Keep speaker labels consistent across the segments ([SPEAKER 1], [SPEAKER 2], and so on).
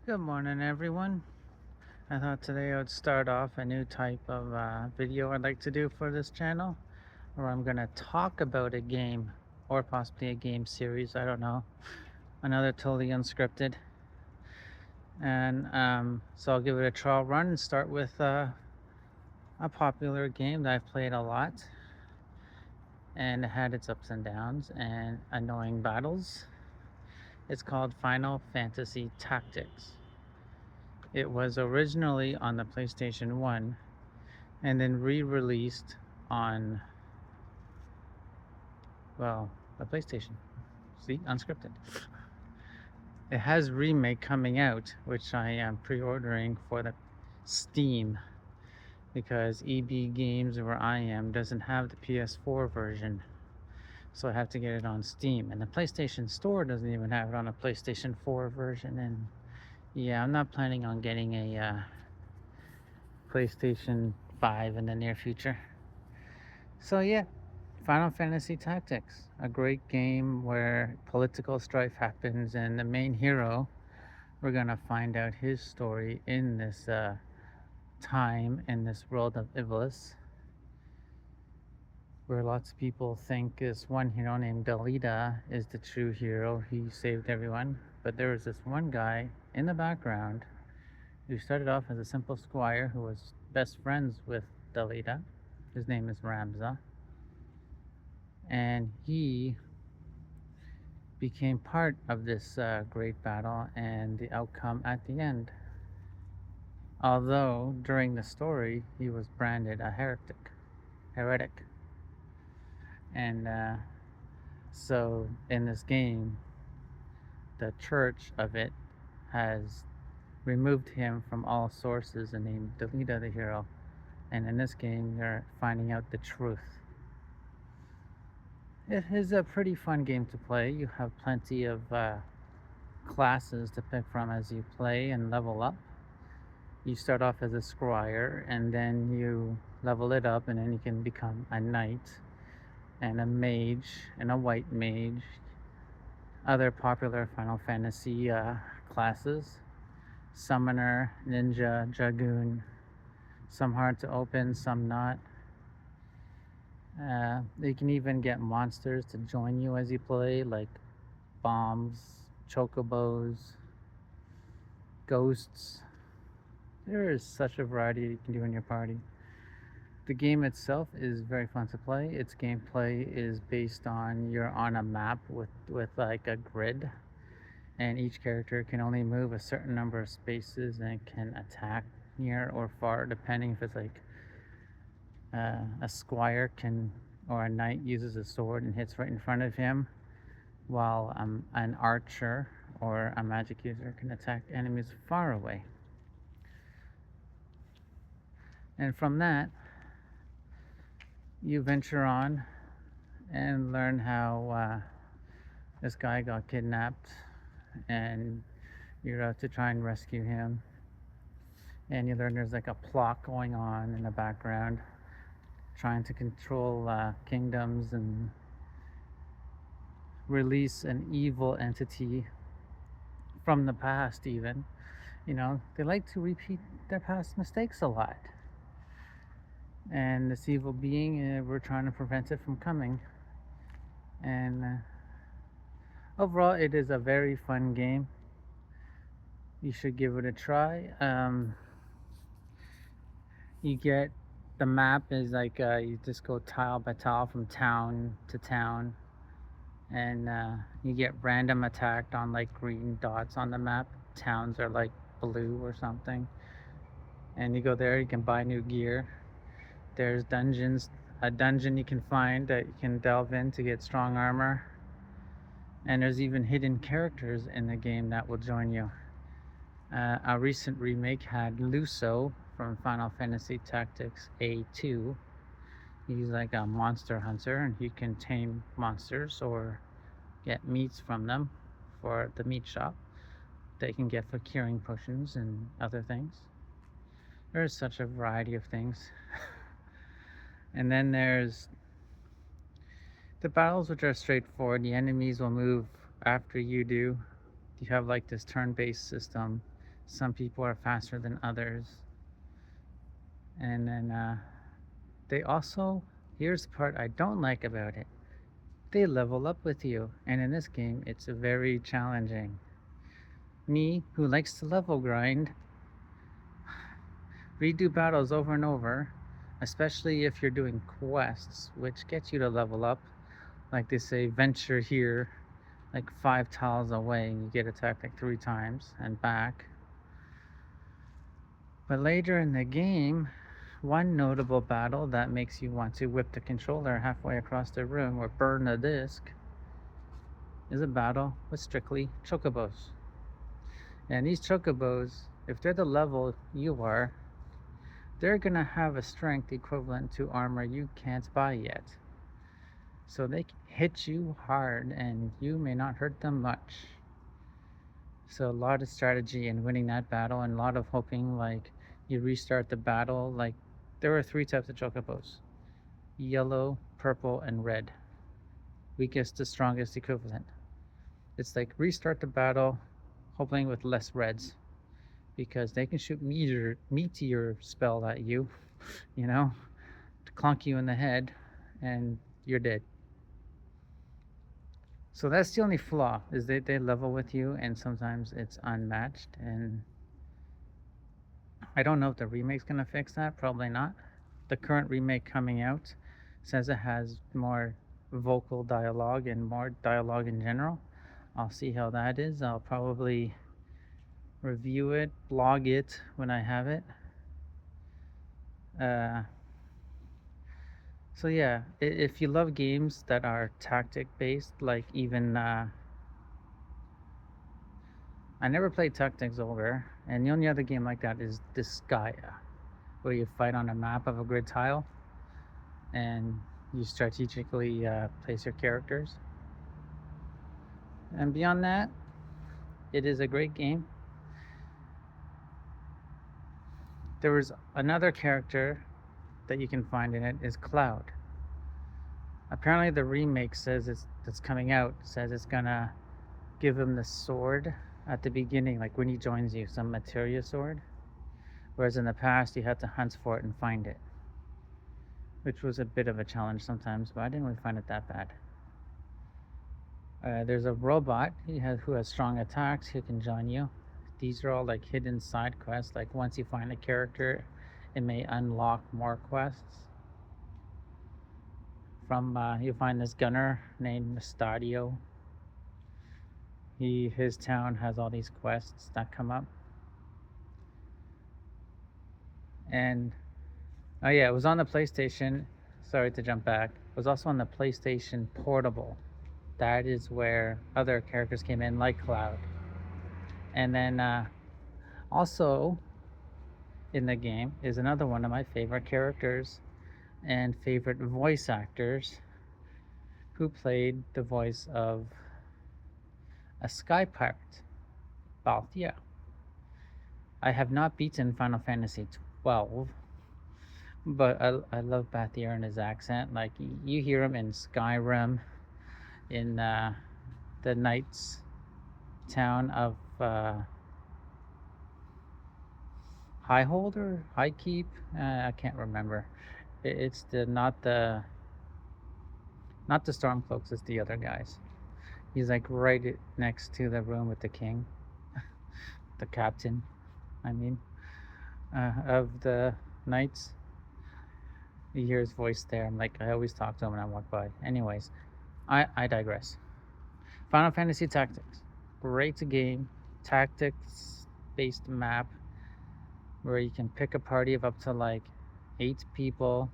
[SPEAKER 1] Good morning, everyone. I thought today I would start off a new type of video I'd like to do for this channel, where I'm going to talk about a game or possibly a game series. I don't know. Another totally unscripted. And so I'll give it a trial run and start with a popular game that I've played a lot and it had its ups and downs and annoying battles. It's called Final Fantasy Tactics. It was originally on the PlayStation 1 and then re-released on, well, the PlayStation. See, unscripted. It has remake coming out, which I am pre-ordering for the Steam because EB Games, where I am, doesn't have the PS4 version, so I have to get it on Steam. And the PlayStation Store doesn't even have it on a PlayStation 4 version. And yeah, I'm not planning on getting a PlayStation 5 in the near future. So yeah, Final Fantasy Tactics, a great game where political strife happens, and the main hero, we're gonna find out his story in this time in this world of Ivalice, where lots of people think this one hero named Dalida is the true hero. He saved everyone, but there was this one guy in the background who started off as a simple squire who was best friends with Dalida. His name is Ramza, and he became part of this great battle and the outcome at the end. Although during the story he was branded a heretic, and so in this game, the church of it has removed him from all sources and named Delita the hero. And in this game, you're finding out the truth. It is a pretty fun game to play. You have plenty of classes to pick from as you play and level up. You start off as a squire and then you level it up, and then you can become a knight and a mage and a white mage. Other popular Final Fantasy classes: summoner, ninja, dragoon. Some hard to open, some not. You can even get monsters to join you as you play, like bombs, chocobos, ghosts. There is such a variety you can do in your party. The game itself is very fun to play. Its gameplay is based on you're on a map with like a grid, and each character can only move a certain number of spaces and can attack near or far, depending if it's like a squire can, or a knight uses a sword and hits right in front of him, while an archer or a magic user can attack enemies far away. And from that, you venture on and learn how this guy got kidnapped, and you're out to try and rescue him. And you learn there's like a plot going on in the background, trying to control kingdoms and release an evil entity from the past. Even, they like to repeat their past mistakes a lot, and this evil being, we're trying to prevent it from coming. And overall, it is a very fun game. You should give it a try. You get, the map is like you just go tile by tile from town to town, and you get random attacked on like green dots on the map. Towns are like blue or something, and you go there, you can buy new gear. There's dungeons, a dungeon you can find that you can delve in to get strong armor, and there's even hidden characters in the game that will join you. A recent remake had Luso from Final Fantasy Tactics A2. He's like a monster hunter, and he can tame monsters or get meats from them for the meat shop. They can get for curing potions and other things. There's such a variety of things. And then there's the battles, which are straightforward. The enemies will move after you do. You have like this turn-based system, Some people are faster than others. And then they also, here's the part I don't like about it, they level up with you. And in this game, it's very challenging. Me, who likes to level grind, redo battles over and over, especially if you're doing quests, which gets you to level up. Like they say, venture here, like 5 tiles away, and you get attacked like 3 times and back. But later in the game, one notable battle that makes you want to whip the controller halfway across the room or burn the disc is a battle with strictly chocobos. And these chocobos, if they're the level you are, they're gonna have a strength equivalent to armor you can't buy yet. So they can hit you hard and you may not hurt them much. So a lot of strategy in winning that battle and a lot of hoping like you restart the battle. Like there are 3 types of chocobos: yellow, purple, and red. Weakest to strongest equivalent. It's like restart the battle hoping with less reds, because they can shoot meteor spell at you, you know, to clunk you in the head and you're dead. So that's the only flaw, is they level with you and sometimes it's unmatched. And I don't know if the remake's gonna fix that. Probably not. The current remake coming out says it has more vocal dialogue and more dialogue in general. I'll see how that is. I'll probably review it, blog it when I have it. So yeah, if you love games that are tactic based, like even I never played Tactics Ogre, and the only other game like that is Disgaea, where you fight on a map of a grid tile and you strategically place your characters. And beyond that, it is a great game. There was another character that you can find in it is Cloud. Apparently the remake says that's coming out says it's gonna give him the sword at the beginning, like when he joins you, some materia sword, whereas in the past you had to hunt for it and find it, which was a bit of a challenge sometimes, but I didn't really find it that bad. There's a robot who has strong attacks who can join you. These are all like hidden side quests, like once you find a character it may unlock more quests. You find this gunner named Stadio. His town has all these quests that come up. And oh yeah, it was on the PlayStation. Sorry to jump back. It was also on the PlayStation Portable. That is where other characters came in, like Cloud. And then also in the game is another one of my favorite characters and favorite voice actors, who played the voice of a sky pirate, Balthia. I have not beaten Final Fantasy 12, but I love Balthia and his accent. Like you hear him in Skyrim, in the Knights town of Highhold or Highkeep. I can't remember. It's not the Stormcloaks. It's the other guys. He's like right next to the room with the king, the captain. I mean, of the knights. You hear his voice there. I'm like, I always talk to him when I walk by. Anyways, I digress. Final Fantasy Tactics, great game, tactics based map where you can pick a party of up to like 8 people.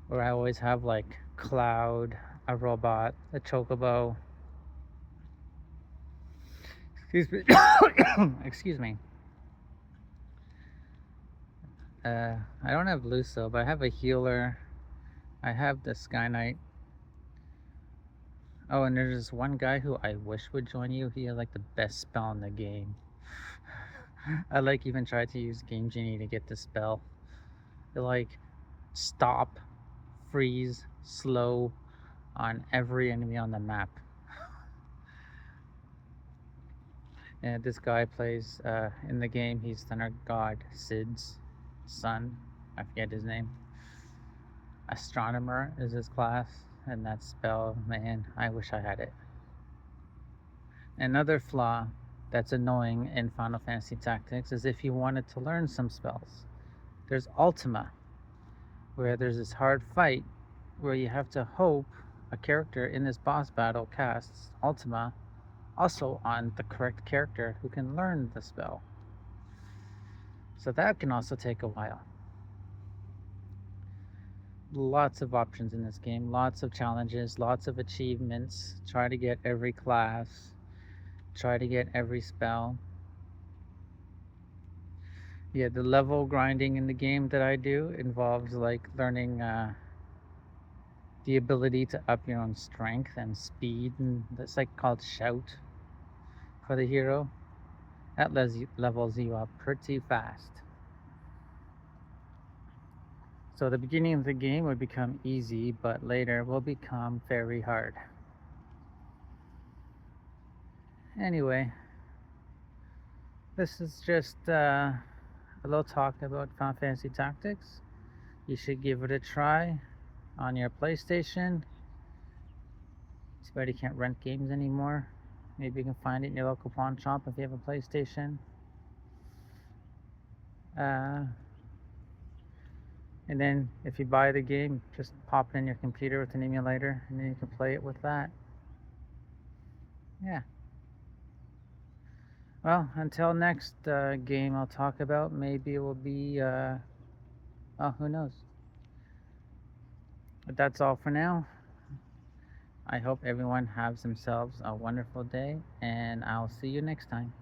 [SPEAKER 1] Where I always have like Cloud, a robot, a chocobo. Excuse me. Excuse me. I don't have Luso, but I have a healer. I have the Sky Knight. Oh, and there's this one guy who I wish would join you. He has like the best spell in the game. I like even tried to use Game Genie to get the spell. It like stop, freeze, slow on every enemy on the map. And this guy plays in the game. He's Thunder God Sid's son. I forget his name. Astronomer is his class, and that spell, man, I wish I had it. Another flaw that's annoying in Final Fantasy Tactics is if you wanted to learn some spells. There's Ultima, where there's this hard fight where you have to hope a character in this boss battle casts Ultima also on the correct character who can learn the spell. So that can also take a while. Lots of options in this game, lots of challenges, lots of achievements. Try to get every class, try to get every spell. Yeah, the level grinding in the game that I do involves like learning the ability to up your own strength and speed, and that's like called shout for the hero. That levels you up pretty fast. So the beginning of the game would become easy, but later will become very hard. Anyway, this is just a little talk about Final Fantasy Tactics. You should give it a try on your PlayStation. Too bad you can't rent games anymore. Maybe you can find it in your local pawn shop if you have a PlayStation. And then if you buy the game, just pop it in your computer with an emulator, and then you can play it with that. Yeah. Well, until next game I'll talk about, maybe it will be, oh, who knows. But that's all for now. I hope everyone has themselves a wonderful day, and I'll see you next time.